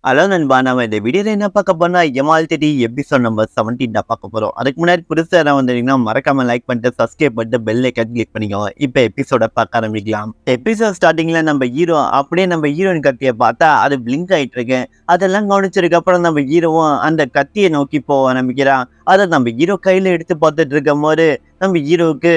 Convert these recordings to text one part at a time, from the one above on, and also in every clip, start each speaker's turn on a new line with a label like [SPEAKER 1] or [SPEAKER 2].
[SPEAKER 1] Hello நண்பா, நம்ம இந்த வீடியோல என்ன பார்க்க போறோம்னா, எமால் தேடி எபிசோட் நம்பர் 17 தான் பார்க்க போறோம். அதுக்கு முன்னாடி புதுசா யாராவது வந்தீங்கன்னா மறக்காம லைக் பண்ணிட்டு சப்ஸ்கிரைப் பண்ணிட்டு பெல் ஐக்கான் கிளிக் பண்ணிக்கோங்க. இப்போ எபிசோட பார்க்க ஆரம்பிக்கலாம். எபிசோட் ஸ்டார்டிங்ல நம்ம ஹீரோ அப்படியே நம்ம ஹீரோயின் கத்தியை பார்த்தா அது பிளிங்க் ஆயிட்டு இருக்கு. அதெல்லாம் கவனிச்சதுக்கு அப்புறம் நம்ம ஹீரோவும் அந்த கத்தியை நோக்கி போக ஆரம்பிக்கிறான். அதை நம்ம ஹீரோ கையில எடுத்து பார்த்துட்டு இருக்கும் போது நம்ம ஹீரோவுக்கு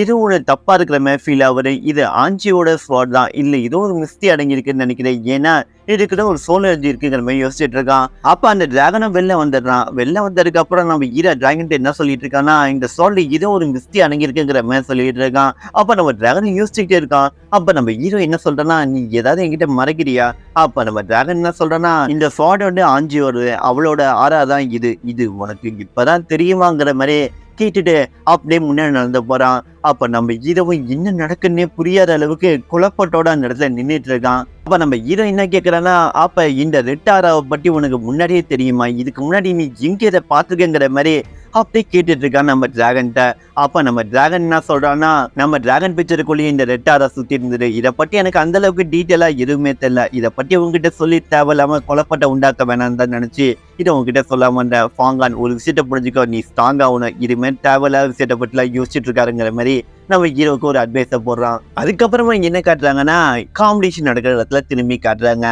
[SPEAKER 1] ஏதோ ஒரு தப்பா இருக்கிற மாதிரி ஃபீல் ஆகுது. இது ஆஞ்சியோட ஸ்வாட் தான், இல்லை ஏதோ ஒரு மிஸ்டி அடங்கியிருக்குன்னு நினைக்கிறேன். ஏன்னா இதுக்குள்ள ஒரு சோல் எனர்ஜி இருக்குங்கிற மாதிரி யோசிச்சுட்டு இருக்கான். அப்ப அந்த டிராகனும் வெளில வந்துடுறான். வெளில வந்ததுக்கு அப்புறம் நம்ம ஹீரோ டிராகன் என்ன சொல்லிட்டு இருக்கான்னா, இந்த சோல்ல ஏதோ ஒரு மிஸ்டி அடங்கியிருக்குங்கிற மாதிரி சொல்லிட்டு இருக்கான். அப்ப நம்ம டிராகன் யோசிச்சுக்கிட்டே இருக்கான். அப்ப நம்ம ஹீரோ என்ன சொல்றேன்னா, நீ ஏதாவது என்கிட்ட மறைக்கிறியா? அப்ப நம்ம டிராகன் என்ன சொல்றேன்னா, இந்த ஸ்வாட் வந்து ஆஞ்சியோட அவளோட ஆறா தான் இது உனக்கு இப்பதான் தெரியுமாங்கிற மாதிரி கேட்டுட்டு அப்படியே முன்னாடி நடந்து போறான். அப்ப நம்ம ஹீரோவும் என்ன நடக்குன்னே புரியாத அளவுக்கு குழப்பத்தோட அந்த இடத்துல நின்றுட்டு இருக்கான். அப்ப நம்ம ஹீரோ என்ன கேட்கறான்னா, அப்ப இந்த ரெட் ஆராவை பத்தி உனக்கு முன்னாடியே தெரியுமா? இதுக்கு முன்னாடி நீ எங்க இதை பாத்துக்கங்கிற மாதிரி அப்படியே கேட்டுட்டு இருக்கான் நம்ம டிராகன்கிட்ட. அப்ப நம்ம டிராகன் என்ன சொல்றான்னா, நம்ம டிராகன் பிக்சருக்குள்ளேயே இந்த ரெட் ஆரா சுத்தி இருந்தது. இதை பத்தி எனக்கு அந்த அளவுக்கு டீட்டெயிலா எதுவுமே தெரியல. இதை பத்தி உங்ககிட்ட சொல்லி தேவையில்லாம குழப்பத்தை உண்டாக்க வேணாம்னு தான் நினைச்சு இதை உங்ககிட்ட சொல்லாம அந்த ஃபாங்கான் ஒரு விஷயத்த புரிஞ்சுக்கோ, நீ ஸ்ட்ராங் ஆகணும், இதுமாதிரி தேவையில்லாத விஷயத்த பத்திலாம் யோசிச்சுட்டு இருக்காருங்கிற மாதிரி நம்ம ஹீரோவுக்கு ஒரு அட்வைஸை போடுறான். அதுக்கப்புறமா என்ன காட்டுறாங்கன்னா, காம்படிஷன் நடக்கிற இடத்துல திரும்பி காட்டுறாங்க.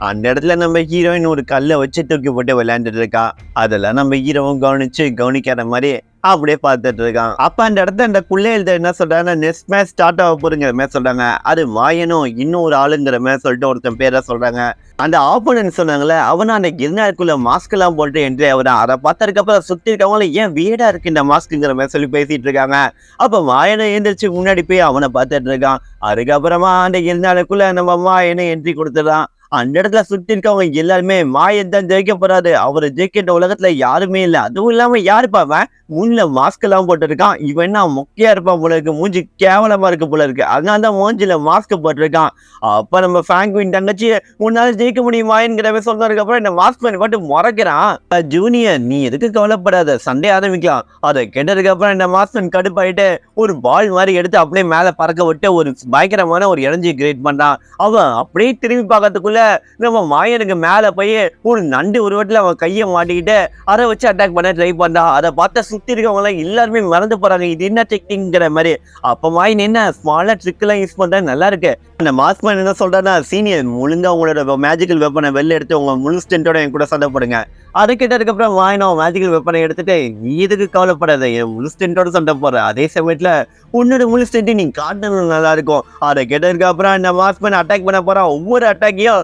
[SPEAKER 1] அந்த இடத்துல நம்ம ஹீரோயின் ஒரு கல்லை வச்சு தூக்கி போட்டு விளையாண்டுட்டு இருக்கா. அதெல்லாம் நம்ம ஹீரோவும் கவனிக்காத மாதிரி அப்படியே பார்த்துட்டு இருக்கான். அப்ப அந்த இடத்துல அந்த குள்ளையில என்ன சொல்றாங்க, நெக்ஸ்ட் மேட்ச் ஸ்டார்ட் ஆக போறங்கிற மாதிரி சொல்றாங்க. அது மாயனும் இன்னும் ஒரு ஆளுங்கிற மாதிரி சொல்லிட்டு ஒருத்தன் பேரை சொல்றாங்க. அந்த ஆப்போனன்ட் சொன்னாங்களே, அவனா அந்த கிருநாளுக்குள்ள மாஸ்க் எல்லாம் போட்டு என்ட்ரி ஆகுறான். அதை பார்த்ததுக்கு அப்புறம் சுத்தி இருக்கவங்கள ஏன் வீடா இருக்கு இந்த மாஸ்க்குங்கிற மாதிரி சொல்லி பேசிட்டு இருக்காங்க. அப்ப மாயனை எந்திரிச்சு முன்னாடி போய் அவனை பார்த்துட்டு இருக்கான். அதுக்கப்புறமா அந்த கிருநாளுக்குள்ள நம்ம மாயனை என்ட்ரி கொடுத்துறான். அந்த இடத்துல சுத்தி இருக்கவங்க எல்லாருமே மாயன் தான் ஜெயிக்க போறாரு, அவரை ஜெயிக்கின்ற உலகத்துல யாருமே இல்லை. அதுவும் இல்லாம யாருப்பா அவன் மூஞ்சில மாஸ்க் எல்லாம் போட்டுருக்கான், இவன் என்ன மொக்கையா இருப்பான் போல இருக்கு, மூஞ்சி கேவலமா இருக்கு போல இருக்கு, அதனால தான் மூஞ்சில மாஸ்க் போட்டிருக்கான். அப்ப நம்ம ஃபிராங்க்வின் தங்கச்சி உன்னால ஜெயிக்க முடியுமாங்கிற சொன்னதுக்கு அப்புறம் இந்த மாஸ்க் பண்ணி பாட்டு முறைக்கிறான். ஜூனியர் நீ எதுக்கு கவலைப்படாத, சண்டே ஆரம்பிக்கலாம். அதை கேட்டதுக்கு அப்புறம் இந்த மாஸ்க் கடுப்பாயிட்டு ஒரு பால் மாதிரி எடுத்து அப்படியே மேல பறக்க விட்டு ஒரு பயங்கரமான ஒரு எனர்ஜி கிரியேட் பண்றான். அவன் அப்படியே திரும்பி பார்க்கறதுக்குள்ள நம்ம மாயனுக்கு மேல போய் ஒரு நண்டு உருவத்துல அவன் கையை மாட்டிக்கிட்டு அதை வச்சு அட்டாக் பண்ண ட்ரை பண்றான். அதை பார்த்த சுத்தி இருக்கவங்க எல்லாருமே மறந்து போறாங்க, இது என்ன டெக்னிக்ங்கிற மாதிரி. அப்ப மாயன் என்ன ஸ்மாலா ட்ரிக் எல்லாம் யூஸ் பண்ற நல்லா இருக்கு. அந்த மாஸ்க்மேன் என்ன சொல்றான்னா, சீனியர் முழுங்க உங்களோட மேஜிக்கல் வெப்பனை வெளில எடுத்து உங்க முழு ஸ்ட்ரென்த்தோட என் கூட சண்டை போடுங்க. அதை கேட்டதுக்கு அப்புறம் மாயனும் மேஜிக்கல் வெப்பனை எடுத்துட்டு, நீ எதுக்கு கவலைப்படாத, என் முழு ஸ்ட்ரென்த்தோட சண்டை போடுற, அதே சமயத்துல உன்னோட முழு ஸ்ட்ரென்த் நீ காட்டணும் நல்லா இருக்கும். அதை கேட்டதுக்கு அப்புறம் அந்த மாஸ்க்மேன் அட்டாக் பண்ண போறான். ஒவ்வொரு அட்டாக்கையும்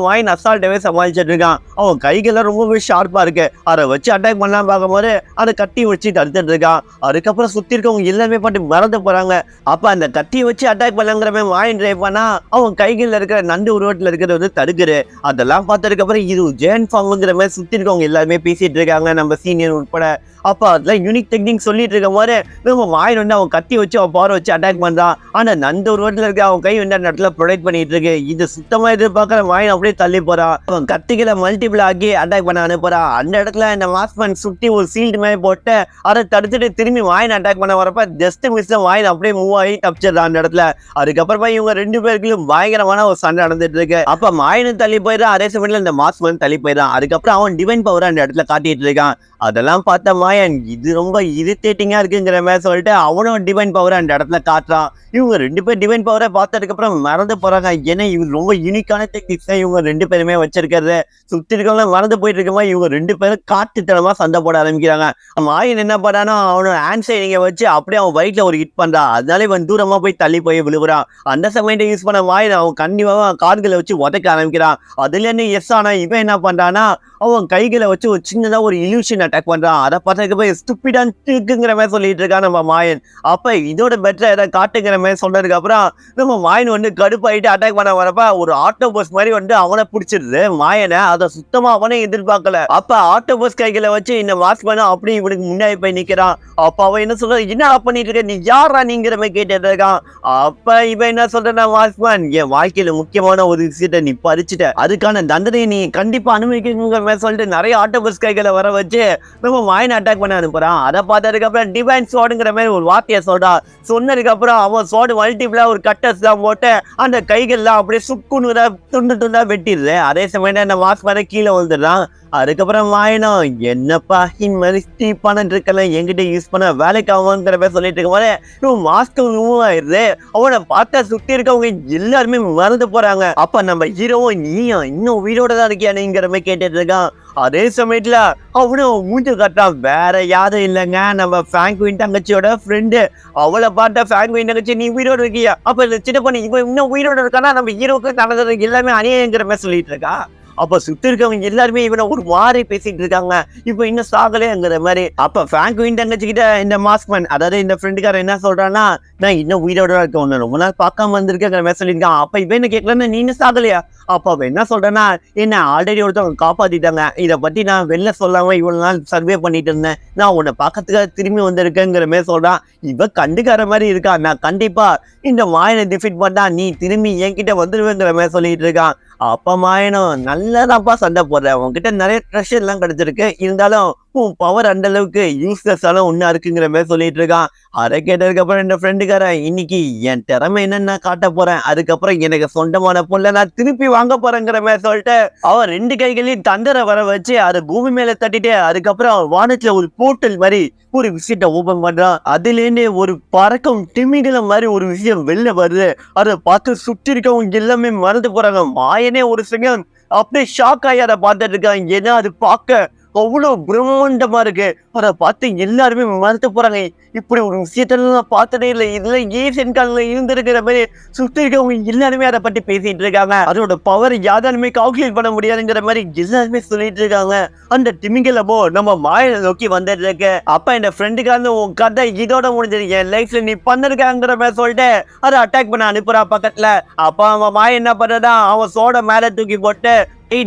[SPEAKER 1] மாயன் அசால்ட்டாவே சமாளிச்சுட்டு இருக்கான். அவன் கைகள்லாம் ரொம்பவே ஷார்ப்பா இருக்கு. அதை வச்சு அட்டாக் பண்ணலாம் பார்க்கும்போது அதை கட்டி வச்சு தடுத்துட்டு இருக்கான். அதுக்கப்புறம் சுத்தி இருக்கவங்க எல்லாருமே பாட்டு மறந்து போறாங்க. அப்ப அந்த கட்டியை வச்சு அட்டாக் பண்ணலாங்கிற மாயன் ட்ரை பண்ணா அவன் கைகள்ல இருக்கிற நண்டு உருவத்துல இருக்கிறது வந்து தடுக்குது. அதெல்லாம் பார்த்ததுக்கு அப்புறம் இது ஜெயன் ஃபாங்குங்கிற மாதிரி சுத்தி இருக்கவங்க எல்லாருமே பேசிட்டு இருக்காங்க, நம்ம சீனியர் உட்பட. அப்ப அதெல்லாம் யூனிக் டெக்னிக் சொல்லிட்டு இருக்கும் போது நம்ம மாயன் வந்து அவன் கத்தி வச்சு அவன் பவர் வச்சு அட்டாக் பண்றான். ஆனா நண்டு உருவத்துல இருக்க அவன் கை வந்து அந்த இடத்துல ப்ரொடெக்ட் பண்ணிட்டு இருக்கு. இது சுத்தமா எதிர்பார்க்கிற மாயன் அப்படியே தள்ளி போறான். அவன் கத்திகளை மல்டிபிள் ஆக்கி அட்டாக் பண்ண அனுப்புறான். அந்த இடத்துல இந்த மாஸ்க்மேன் சுத்தி ஒரு சீல்டு மாதிரி போட்டு அதை தடுத்துட்டு திரும்பி மாயன் அட்டாக் பண்ண வரப்ப ஜஸ்ட் மிஸ் மாயன் அப்படியே மூவ் ஆகி தப்பிச்சிடறான் அந்த இடத்துல. அதுக்கப்புறமா இவங்க ரெண்டு பேருக்கும் பயங்கரமான ஒரு சண்டை நடந்துட்டு இருக்கு. அப்ப மாயனும் தள்ளி போயிடான், அதே சமயத்துல இந்த மாஸ்க்மேன் தள்ளி போயிடான். அதுக்கப்புறம் அவன் டிவைன் பவர் அந்த இடத்துல காட்டிட்டு இருக்கான். அதெல்லாம் பார்த்த மாயன் இது ரொம்ப இரிட்டேட்டிங்கா இருக்குங்கிற மாதிரி சொல்லிட்டு அவனும் டிவைன் பவர் அந்த இடத்துல காட்டுறான். இவங்க ரெண்டு பேர் டிவைன் பவரை பார்த்ததுக்கு அப்புறம் மறந்து போறாங்க. ஏன்னா இவங்க ரொம்ப யூனிக்கான டெக்னிக்ஸ் தான் இவங்க ரெண்டு பேருமே வச்சிருக்கிறது. சுத்தி இருக்கவங்க மறந்து போயிட்டு இருக்கமா இவங்க ரெண்டு பேரும் காட்டுத்தனமா சண்டை போட ஆரம்பிக்கிறாங்க. மாயன் என்ன பண்ணானோ அவனோட ஹேண்ட் சைடிங்க வச்சு அப்படியே அவன் வயிற்றுல ஒரு ஹிட் பண்றான். அதனால இவன் தூரமா போய் தள்ளி போய் விழுவுறான். அந்த சமயத்தை யூஸ் பண்ண மாயன் அவன் கண்டிப்பா கார்களை வச்சு உதைக்க ஆரம்பிக்கிறான். அதுல இருந்து எஸ் ஆனா இவன் என்ன பண்றான்னா அவன் கைகளை வச்சு ஒரு சின்னதா ஒரு இல்யூஷன் அட்டாக் பண்றான். அதை பார்த்ததுக்கு போய் ஸ்டூபிடான்ங்கிற மாதிரி சொல்லிட்டு இருக்கான் நம்ம மாயன். அப்ப இதோட பெட்டரா ஏதாவது காட்டுங்கிற மாதிரி சொன்னதுக்கு அப்புறம் நம்ம மாயன் வந்து கடுப்பாயிட்டு அட்டாக் பண்ண வரப்ப ஒரு ஆட்டோபஸ் மாதிரி வந்து அவனை பிடிச்சிருது மாயனை. அதை சுத்தமா அவனே எதிர்பார்க்கல. அப்ப ஆட்டோபஸ் கைகளை வச்சு இந்த மாஸ்க்மேன் அப்படி இவனுக்கு முன்னாடி போய் நிக்கிறான். அப்ப அவன் என்ன சொல்ற, என்ன பண்ணிட்டு இருக்க, நீ யாரா நீங்கிற மாதிரி கேட்டுட்டு இருக்கான். அப்ப இவன் என்ன சொல்றா, மாஸ்க்மேன் என் வாழ்க்கையில முக்கியமான ஒரு விஷயத்த நீ பறிச்சுட்ட, அதுக்கான தண்டனையை நீ கண்டிப்பா அனுபவிக்கணுங்கிற மாதிரி சொல்லிட்டு நிறைய ஆட்டோபஸ் கைகளை வர வச்சு நம்ம மாயனை அட்டாக் பண்ண அனுப்புறான். அதை பார்த்ததுக்கு அப்புறம் டிவைன் ஸ்வாடுங்கிற மாதிரி ஒரு வார்த்தையை சொல்றான். சொன்னதுக்கு அப்புறம் அவன் ஸ்வாடு மல்டிபிளா ஒரு கட்டர்ஸ் தான் போட்டு அந்த கைகள்லாம் அப்படியே சுக்குன்னு துண்டு துண்டா வெட்டிடுது. அதே சமயம் அந்த மாஸ்க் வர கீழே வந்துடுறான். அதுக்கப்புறம் மாயனும் என்னப்பா இந்த மாதிரி ஸ்டீப்பான ட்ரிக்கெல்லாம் என்கிட்ட யூஸ் பண்ண வேலைக்கு ஆகுங்கிற பேர் சொல்லிட்டு இருக்கும் போது இவன் மாஸ்க் ரிமூவ் ஆயிடுது. அவனை பார்த்தா சுத்தி இருக்கவங்க எல்லாருமே மறந்து போறாங்க. அப்ப நம்ம ஹீரோவும் நீயும் இன்னும் உயிரோட தான் இருக்கியா நீங்கிற மாதிரி கேட்டுட்டு இருக்கான். அதே சமயத்துல அவனும் மூஞ்சு கட்டான். வேற யாரும் இல்லைங்க, நம்ம ஃப்ராங்க்வின் தங்கச்சியோட ஃப்ரெண்டு. அவளை பார்த்தா ஃப்ராங்க்வின் தங்கச்சி நீ உயிரோட இருக்கியா, அப்ப இந்த சின்ன பொண்ணு இவன் இன்னும் உயிரோட இருக்கானா, நம்ம ஹீரோக்கு நடந்தது எல்லாமே அநியாயங்கிற மாதிரி சொல்லிட்டு இருக்கா. அப்ப சுத்தி இருக்கவங்க எல்லாருமே இவனை ஒரு மாதிரி பேசிட்டு இருக்காங்க, இப்ப இன்னும் சாகலேங்கிற மாதிரி. அப்ப ஃப்ராங்க்வின் தங்கச்சிக்கிட்ட இந்த மாஸ்க்மேன், அதாவது இந்த ஃப்ரெண்டுக்காரன் என்ன சொல்றான்னா, நான் இன்னும் உயிரோட இருக்க ஒண்ணு ரொம்ப நாள் பார்க்காம வந்திருக்கேங்கிற மாதிரி சொல்லியிருக்கான். அப்ப இவன் என்ன கேட்கலன்னு நீ இன்னும் சாகலையா? அப்ப அவன் என்ன சொல்றேன்னா, என்ன ஆல்ரெடி ஒருத்தவங்க காப்பாத்திட்டாங்க, இதை பத்தி நான் வெளில சொல்லாம இவ்வளவு நாள் சர்வே பண்ணிட்டு இருந்தேன், நான் உன்னை பார்க்கறதுக்காக திரும்பி வந்திருக்கேங்கிற மாதிரி சொல்றான். இவன் கண்டுக்கார மாதிரி இருக்கான். நான் கண்டிப்பா இந்த மாயனை டிஃபீட் பண்ணா நீ திரும்பி என்கிட்ட வந்துருவேங்கிற மாதிரி சொல்லிட்டு இருக்கான். அப்ப மாயனும் நல்லதாப்பா சண்டை போடுற, உன்கிட்ட நிறைய ட்ரெஷர் எல்லாம் கிடைச்சிருக்கு, இருந்தாலும் உன் பவர் அந்த அளவுக்கு யூஸ்லெஸ்ஸான ஒண்ணா இருக்குங்கிற மாதிரி சொல்லிட்டு இருக்கான். அதை கேட்டதுக்கு அப்புறம் இந்த ஃப்ரெண்டுக்காரன் இன்னைக்கு என் திறமை என்னன்னு நான் காட்ட போறேன், அதுக்கப்புறம் எனக்கு சொந்தமான பொருளை நான் திருப்பி வாங்க போறேங்கிற மாதிரி சொல்லிட்டு அவன் ரெண்டு கைகளையும் தண்டரை வர வச்சு அதை பூமி மேல தட்டிட்டு அதுக்கப்புறம் வானத்துல ஒரு போர்ட்டல் மாதிரி ஒரு விஷயத்த ஓபன் பண்றான். அதுல இருந்து ஒரு பறக்கும் திமிங்கலம் மாதிரி ஒரு விஷயம் வெளில வருது. அதை பார்த்து சுற்றி இருக்கவங்க எல்லாமே மறந்து போறாங்க. மாயனே ஒரு செகண்ட் அப்படியே ஷாக் ஆகி அதை பார்த்துட்டு இருக்காங்க. ஏன்னா அது பார்க்க அவ்வளவு பிரம்மாண்டமா இருக்கு. அதை பார்த்து எல்லாருமே மறுத்து போறாங்க. இப்படி ஒரு விஷயத்தெல்லாம் பார்த்ததே இல்லை, இதுல ஏசியன் காலத்துல இருந்திருக்கிற மாதிரி சுத்தி இருக்கவங்க எல்லாருமே அதை பத்தி பேசிட்டு இருக்காங்க. அதோட பவர் யாராலுமே கால்குலேட் பண்ண முடியாதுங்கிற மாதிரி எல்லாருமே சொல்லிட்டு இருக்காங்க. அந்த திமிங்கலமோ நம்ம மாயனை நோக்கி வந்துட்டு இருக்கு. அப்ப இந்த ஃப்ரெண்டுக்காக உன் கதை இதோட முடிஞ்சது, என் லைஃப்ல நீ பண்ணிருக்காங்கிற மாதிரி சொல்லிட்டு அதை அட்டாக் பண்ண அனுப்புறா பக்கத்துல. அப்ப அவன் மாய என்ன பண்றதா, அவன் சோட மேல தூக்கி போட்டு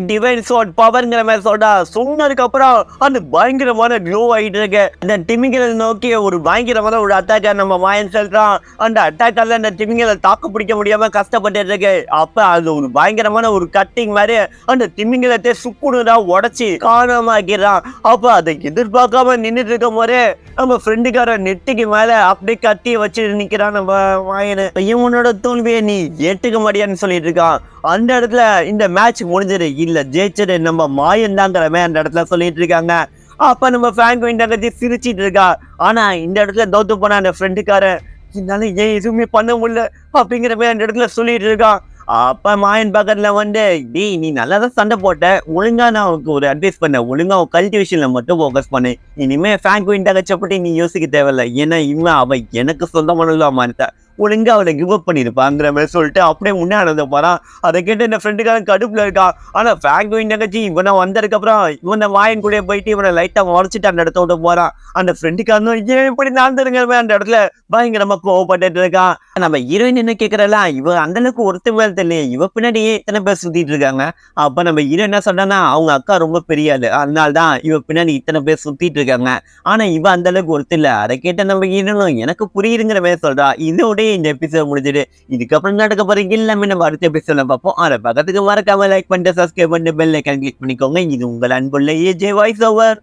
[SPEAKER 1] டிவைன் ஸ்வாட் பவர்ங்கிற மாதிரி சொல்றா. சொன்னதுக்கு அப்புறம் அந்த பயங்கரமான க்ளோ ஆகிட்டு இருக்கு. அந்த திமிங்கலை நோக்கி ஒரு பயங்கரமான ஒரு அட்டாக்கர் நம்ம மாயன் செல்றான். அந்த அட்டாக்கர்ல அந்த திமிங்கலை தாக்கு பிடிக்க முடியாம கஷ்டப்பட்டு இருக்கு. அப்ப அது ஒரு பயங்கரமான ஒரு கட்டிங் மாதிரி அந்த திமிங்கலத்தை சுக்குனுடா உடச்சி காணாமாக்கிறான். அப்ப அதை எதிர்பார்க்காம நின்றுட்டு இருக்கும் போது நம்ம ஃப்ரெண்டுக்கார நெட்டிக்கு மேல அப்படியே கட்டி வச்சு நிக்கிறான் நம்ம மாயனு. இவனோட தோல்வியை நீ ஏற்றுக்க மாட்டியான்னு சொல்லிட்டு இருக்கான். அந்த இடத்துல இந்த மேட்ச் முடிஞ்சது இல்ல, ஜெயிச்சது நம்ம மாயன் தாங்கிறமே அந்த இடத்துல சொல்லிட்டு இருக்காங்க. அப்ப நம்ம ஃப்ராங்க்வின் தங்கச்சி சிரிச்சிட்டு இருக்கா. ஆனா இந்த இடத்துல தோத்து போன அந்த ஃப்ரெண்டுக்காரன் என்னால ஏன் எதுவுமே பண்ண முடியல அப்படிங்கிற மாதிரி அந்த இடத்துல சொல்லிட்டு இருக்கான். அப்ப மாயன் பக்கத்துல வந்து டேய் நீ நல்லா தான் சண்டை போட்ட, ஒழுங்கா நான் உனக்கு ஒரு அட்வைஸ் பண்ண, ஒழுங்கா உன் கல்டிவேஷன்ல மட்டும் ஃபோக்கஸ் பண்ணு, இனிமே ஃப்ராங்க்வின் தங்கச்ச பத்தி நீ யோசிக்க தேவையில்லை, ஏன்னா இவன் அவ எனக்கு சொந்தமானதான் மாறிட்டா, ஒழுங்கா அவளை கிவ் அப் பண்ணிருப்பாங்கிற மாதிரி சொல்லிட்டு அப்படியே முன்னாடி போறான். அதை கேட்டு இந்த ஃப்ரெண்டுக்காரன் கடுப்புல இருக்கான். ஆனா ஃப்ராங்க்வின் தங்கச்சி இவனை வந்ததுக்கு அப்புறம் இவனை வாயன் கூட போயிட்டு இவனை லைட்டா உடச்சிட்டு அந்த இடத்த விட்டு போறான். அந்த ஃப்ரெண்டுக்காரனும் ஏன் இப்படி நடந்துருங்க அந்த இடத்துல பயங்கரமா கோவப்பட்டு இருக்கான். நம்ம ஹீரோயின் என்ன கேட்கறலாம், இவ அந்த அளவுக்கு ஒருத்த மேல தெரியல, இவ பின்னாடியே இத்தனை பேர் சுத்திட்டு இருக்காங்க. அப்ப நம்ம ஹீரோ என்ன சொல்றான்னா, அவங்க அக்கா ரொம்ப பெரிய ஆளு, அதனால்தான் இவ பின்னாடி இத்தனை பேர் சுத்திட்டு இருக்காங்க, ஆனா இவ அந்த அளவுக்கு ஒருத்த இல்ல. அதை கேட்ட நம்ம ஹீரோனும் எனக்கு புரியுதுங்கிற மாதிரி சொல்றா. இதோட இந்த எபிசோட் முடிஞ்சிடு. இதுக்கப்புறம் நடக்க போறீங்க எல்லாமே நம்ம அடுத்த எபிசோட்ல பார்ப்போம். அதை பக்கத்துக்கு மறக்காம லைக் பண்ணிட்டு சப்ஸ்கிரைப் பண்ணிட்டு பெல் ஐகான் கிளிக் பண்ணிக்கோங்க. இது உங்கள் அன்புள்ள ஏஜே வாய்ஸ் ஓவர்.